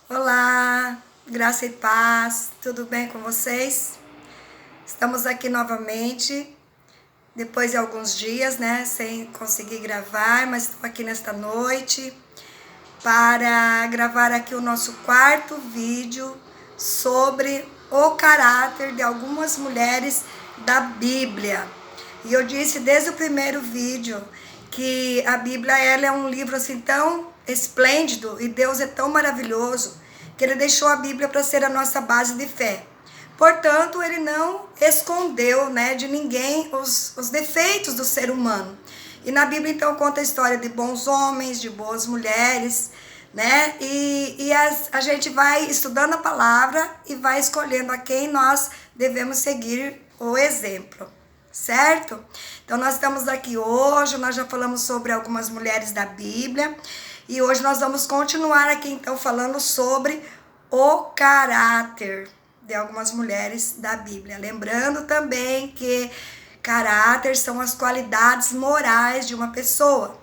Olá, graça e paz, tudo bem com vocês? Estamos aqui novamente, depois de alguns dias, né, sem conseguir gravar, mas estou aqui nesta noite para gravar aqui o nosso quarto vídeo sobre o caráter de algumas mulheres da Bíblia. E eu disse desde o primeiro vídeo que a Bíblia ela é um livro assim tão esplêndido e Deus é tão maravilhoso que ele deixou a Bíblia para ser a nossa base de fé. Portanto, ele não escondeu, né, de ninguém os defeitos do ser humano. E na Bíblia, então, conta a história de bons homens, de boas mulheres, né? A gente vai estudando a palavra e vai escolhendo a quem nós devemos seguir o exemplo, certo? Então, nós estamos aqui hoje, nós já falamos sobre algumas mulheres da Bíblia, e hoje nós vamos continuar aqui, então, falando sobre o caráter de algumas mulheres da Bíblia. Lembrando também que caráter são as qualidades morais de uma pessoa.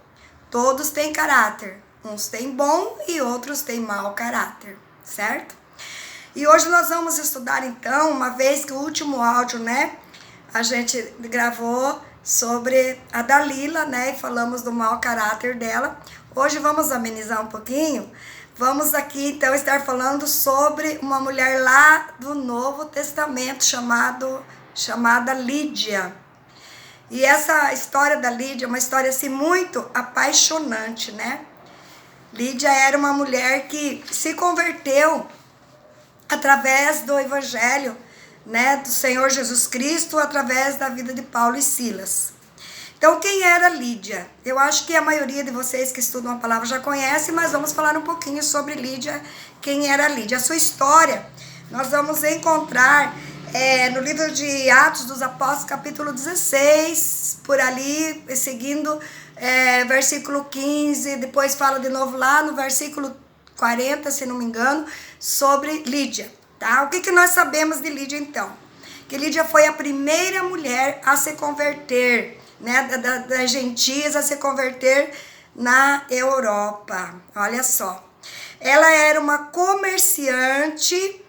Todos têm caráter. Uns têm bom e outros têm mau caráter, certo? E hoje nós vamos estudar então, uma vez que o último áudio, né, a gente gravou sobre a Dalila, né, e falamos do mau caráter dela. Hoje vamos amenizar um pouquinho. Vamos aqui então estar falando sobre uma mulher lá do Novo Testamento chamada Lídia. E essa história da Lídia é uma história assim muito apaixonante, né? Lídia era uma mulher que se converteu através do evangelho, né, do Senhor Jesus Cristo, através da vida de Paulo e Silas. Então, quem era Lídia? Eu acho que a maioria de vocês que estudam a palavra já conhece, mas vamos falar um pouquinho sobre Lídia, quem era Lídia. A sua história, nós vamos encontrar no livro de Atos dos Apóstolos, capítulo 16, por ali, seguindo versículo 15, depois fala de novo lá no versículo 40, se não me engano, sobre Lídia. Tá? O que nós sabemos de Lídia, então? Que Lídia foi a primeira mulher a se converter, né, das gentias a se converter na Europa. Olha só. Ela era uma comerciante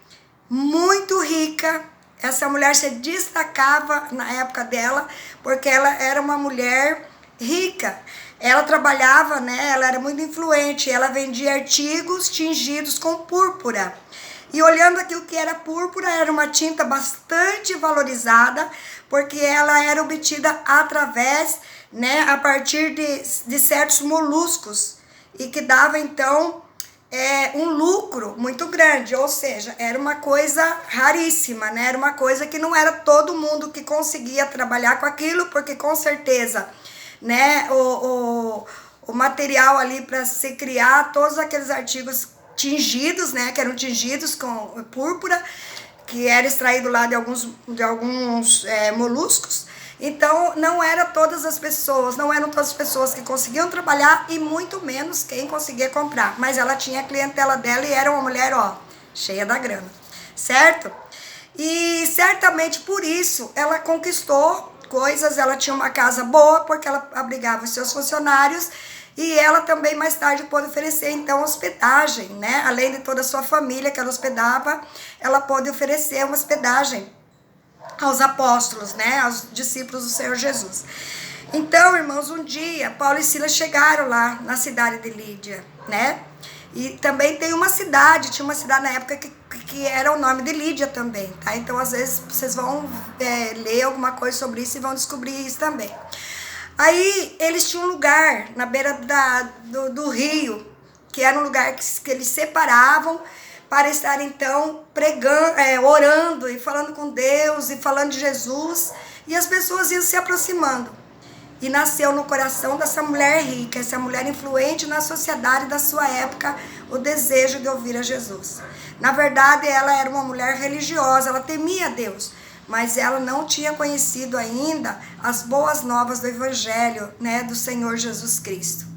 muito rica. Essa mulher se destacava na época dela, porque ela era uma mulher rica. Ela trabalhava, né, ela era muito influente, ela vendia artigos tingidos com púrpura. E olhando aqui o que era púrpura, era uma tinta bastante valorizada, porque ela era obtida através, né, a partir de certos moluscos, e que dava, então, um lucro muito grande, ou seja, era uma coisa raríssima, né, era uma coisa que não era todo mundo que conseguia trabalhar com aquilo, porque com certeza, né, o material ali para se criar todos aqueles artigos tingidos, né, que eram tingidos com púrpura, que era extraído lá de alguns moluscos. Então, não eram todas as pessoas que conseguiam trabalhar e muito menos quem conseguia comprar. Mas ela tinha a clientela dela e era uma mulher, ó, cheia da grana, certo? E certamente por isso ela conquistou coisas, ela tinha uma casa boa, porque ela abrigava os seus funcionários. E ela também mais tarde pôde oferecer então hospedagem, né? Além de toda a sua família que ela hospedava, ela pôde oferecer uma hospedagem aos apóstolos, né? Aos discípulos do Senhor Jesus. Então, irmãos, um dia Paulo e Silas chegaram lá na cidade de Lídia, né? E também tinha uma cidade na época que era o nome de Lídia também, tá? Então, às vezes, vocês vão ler alguma coisa sobre isso e vão descobrir isso também. Aí eles tinham um lugar na beira do rio, que era um lugar que eles separavam para estar então pregando, orando e falando com Deus e falando de Jesus, e as pessoas iam se aproximando. E nasceu no coração dessa mulher rica, essa mulher influente na sociedade da sua época, o desejo de ouvir a Jesus. Na verdade, ela era uma mulher religiosa, ela temia Deus, mas ela não tinha conhecido ainda as boas novas do Evangelho, né, do Senhor Jesus Cristo.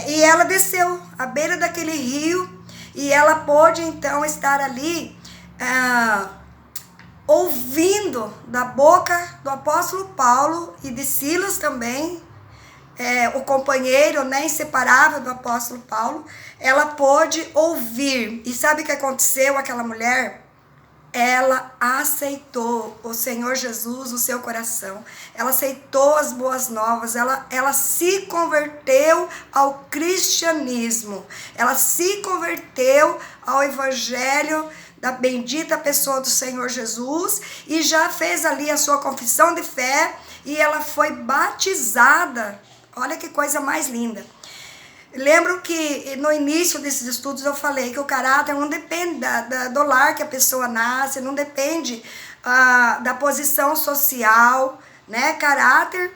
E ela desceu à beira daquele rio e ela pôde então estar ali ouvindo da boca do apóstolo Paulo e de Silas também o companheiro, né, inseparável do apóstolo Paulo, ela pôde ouvir. E sabe o que aconteceu? Aquela mulher, ela aceitou o Senhor Jesus no seu coração. Ela aceitou as boas novas. Ela se converteu ao cristianismo. Ela se converteu ao evangelho da bendita pessoa do Senhor Jesus. E já fez ali a sua confissão de fé. E ela foi batizada. Olha que coisa mais linda. Lembro que no início desses estudos eu falei que o caráter não depende do lar que a pessoa nasce, não depende da posição social, né? Caráter,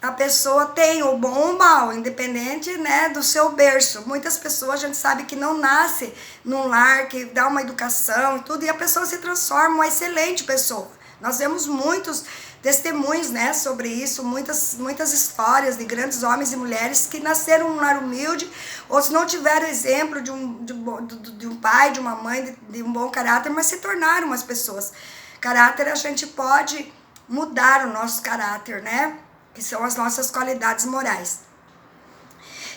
a pessoa tem o bom ou o mal, independente, né, do seu berço. Muitas pessoas, a gente sabe que não nasce num lar que dá uma educação e tudo, e a pessoa se transforma uma excelente pessoa. Nós vemos muitos testemunhos, né, sobre isso, muitas histórias de grandes homens e mulheres que nasceram num lar humilde, outros não tiveram exemplo de um pai, de uma mãe, de um bom caráter, mas se tornaram umas pessoas. Caráter, a gente pode mudar o nosso caráter, né, que são as nossas qualidades morais.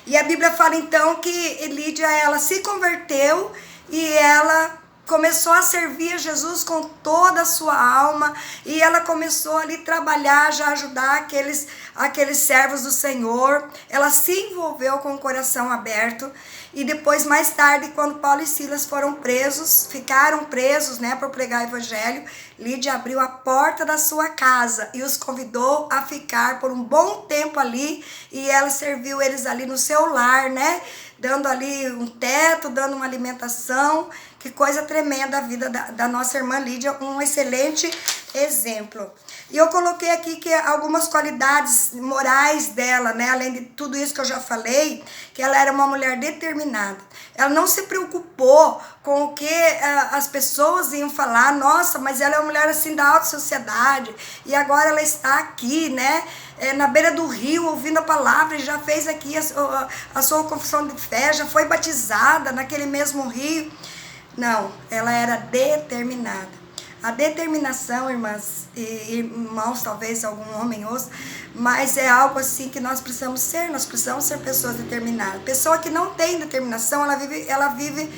E a Bíblia fala então que Lídia, ela se converteu e ela começou a servir a Jesus com toda a sua alma, e ela começou ali trabalhar, já ajudar aqueles servos do Senhor. Ela se envolveu com o coração aberto, e depois, mais tarde, quando Paulo e Silas ficaram presos, né, por pregar o evangelho, Lídia abriu a porta da sua casa e os convidou a ficar por um bom tempo ali, e ela serviu eles ali no seu lar, né, dando ali um teto, dando uma alimentação. Que coisa tremenda a vida da nossa irmã Lídia, um excelente exemplo. E eu coloquei aqui que algumas qualidades morais dela, né, além de tudo isso que eu já falei, que ela era uma mulher determinada. Ela não se preocupou com o que as pessoas iam falar. Nossa, mas ela é uma mulher assim da alta sociedade, e agora ela está aqui, né, na beira do rio, ouvindo a palavra, e já fez aqui a sua confissão de fé, já foi batizada naquele mesmo rio. Não, ela era determinada. A determinação, irmãs e irmãos, talvez algum homem ouça, mas é algo assim que nós precisamos ser pessoas determinadas. Pessoa que não tem determinação, ela vive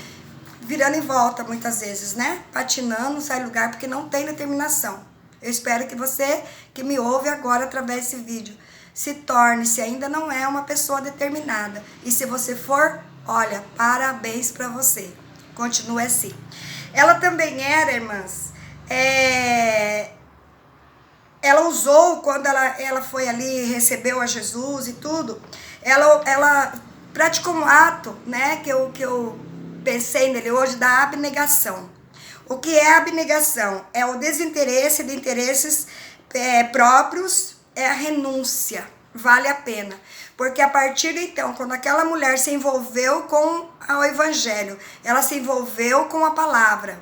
virando em volta muitas vezes, né? Patinando, não sai do lugar porque não tem determinação. Eu espero que você que me ouve agora através desse vídeo se torne, se ainda não é uma pessoa determinada. E se você for, olha, parabéns para você. Continue assim. Ela também era, irmãs, ela usou, quando ela foi ali, recebeu a Jesus e tudo, ela praticou um ato, né, que eu pensei nele hoje, da abnegação. O que é abnegação? É o desinteresse de interesses próprios, é a renúncia. Vale a pena. Porque a partir de então, quando aquela mulher se envolveu com o evangelho, ela se envolveu com a palavra,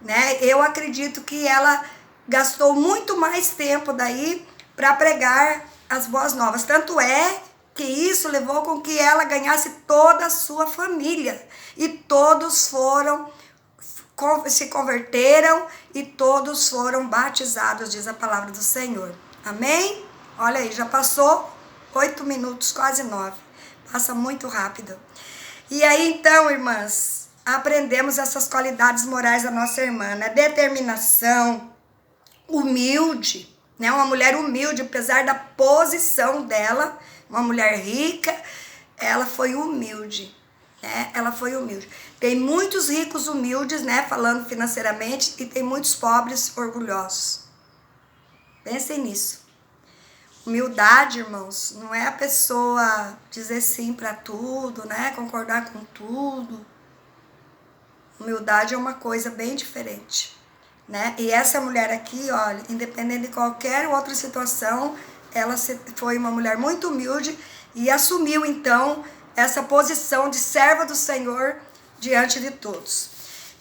né? Eu acredito que ela gastou muito mais tempo daí para pregar as boas novas. Tanto é que isso levou com que ela ganhasse toda a sua família. E todos se converteram e todos foram batizados, diz a palavra do Senhor. Amém? Olha aí, já passou 8 minutos, quase 9. Passa muito rápido. E aí, então, irmãs, aprendemos essas qualidades morais da nossa irmã, né? Determinação, humilde, né? Uma mulher humilde, apesar da posição dela, uma mulher rica, ela foi humilde, né? Ela foi humilde. Tem muitos ricos humildes, né? Falando financeiramente, e tem muitos pobres orgulhosos. Pensem nisso. Humildade, irmãos, não é a pessoa dizer sim para tudo, né? Concordar com tudo. Humildade é uma coisa bem diferente, né? E essa mulher aqui, olha, independente de qualquer outra situação, ela foi uma mulher muito humilde e assumiu, então, essa posição de serva do Senhor diante de todos.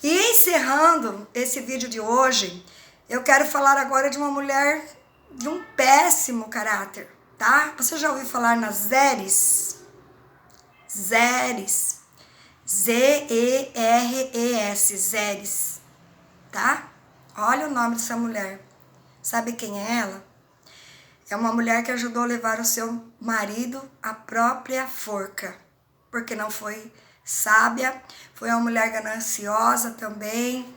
E encerrando esse vídeo de hoje, eu quero falar agora de uma mulher de um péssimo caráter, tá? Você já ouviu falar nas Zeres? Zeres. Z-E-R-E-S. Zeres. Tá? Olha o nome dessa mulher. Sabe quem é ela? É uma mulher que ajudou a levar o seu marido à própria forca, porque não foi sábia, foi uma mulher gananciosa também.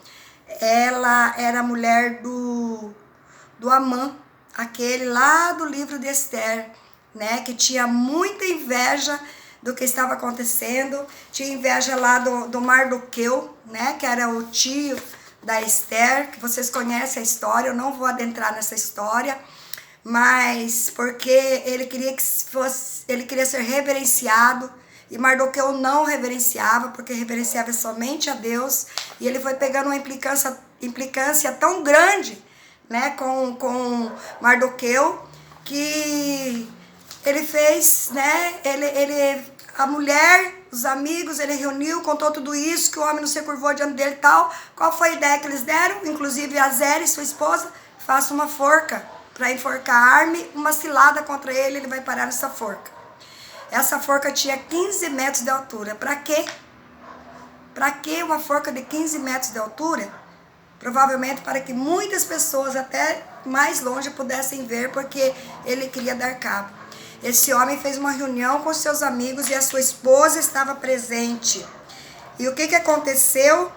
Ela era mulher do Amã, aquele lá do livro de Esther, né, que tinha muita inveja do que estava acontecendo, tinha inveja lá do Mardoqueu, né, que era o tio da Esther, que vocês conhecem a história, eu não vou adentrar nessa história, mas porque ele queria ele queria ser reverenciado, e Mardoqueu não reverenciava, porque reverenciava somente a Deus, e ele foi pegando uma implicância tão grande, né, com Mardoqueu, que ele fez, né, a mulher, os amigos, ele reuniu, contou tudo isso, que o homem não se curvou diante dele e tal. Qual foi a ideia que eles deram? Inclusive a Zélia, sua esposa, faça uma forca para enforcar, arme uma cilada contra ele, ele vai parar nessa forca. Essa forca tinha 15 metros de altura. Para quê? Para que uma forca de 15 metros de altura? Provavelmente para que muitas pessoas até mais longe pudessem ver, porque ele queria dar cabo. Esse homem fez uma reunião com seus amigos e a sua esposa estava presente. E o que aconteceu?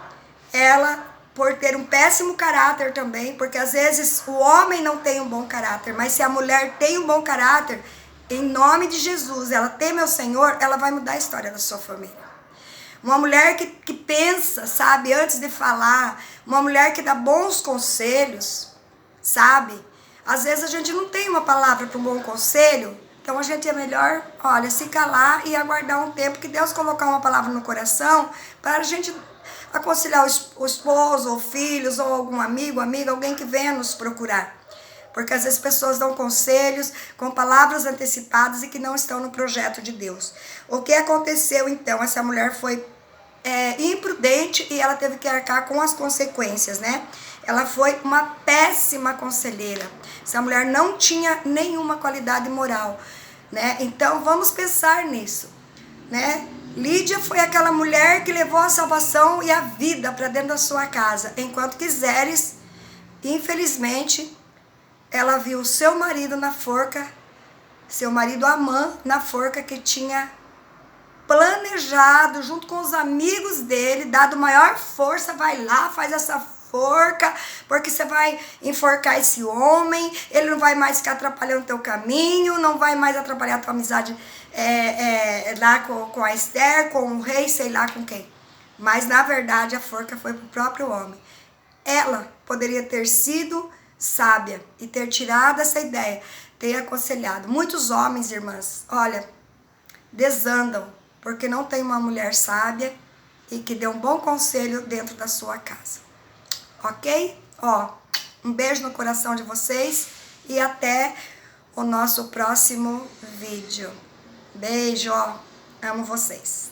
Ela, por ter um péssimo caráter também, porque às vezes o homem não tem um bom caráter, mas se a mulher tem um bom caráter, em nome de Jesus, ela teme ao Senhor, ela vai mudar a história da sua família. Uma mulher que pensa, sabe, antes de falar, uma mulher que dá bons conselhos, sabe? Às vezes a gente não tem uma palavra para um bom conselho, então a gente é melhor, olha, se calar e aguardar um tempo que Deus colocar uma palavra no coração para a gente aconselhar o esposo, ou filhos, ou algum amigo, amiga, alguém que venha nos procurar. Porque às vezes pessoas dão conselhos com palavras antecipadas e que não estão no projeto de Deus. O que aconteceu então? Essa mulher foi imprudente e ela teve que arcar com as consequências, né? Ela foi uma péssima conselheira. Essa mulher não tinha nenhuma qualidade moral, né? Então vamos pensar nisso, né? Lídia foi aquela mulher que levou a salvação e a vida para dentro da sua casa, enquanto que Zeres, infelizmente, ela viu seu marido na forca, seu marido Amã na forca, que tinha planejado junto com os amigos dele, dado maior força, vai lá, faz essa forca, porque você vai enforcar esse homem, ele não vai mais ficar atrapalhando o teu caminho, não vai mais atrapalhar a tua amizade lá com a Esther, com o rei, sei lá com quem. Mas na verdade a forca foi pro próprio homem. Ela poderia ter sido sábia e ter tirado essa ideia, ter aconselhado. Muitos homens, irmãs, olha, desandam porque não tem uma mulher sábia e que dê um bom conselho dentro da sua casa. Ok? Ó, um beijo no coração de vocês e até o nosso próximo vídeo. Beijo, ó. Amo vocês.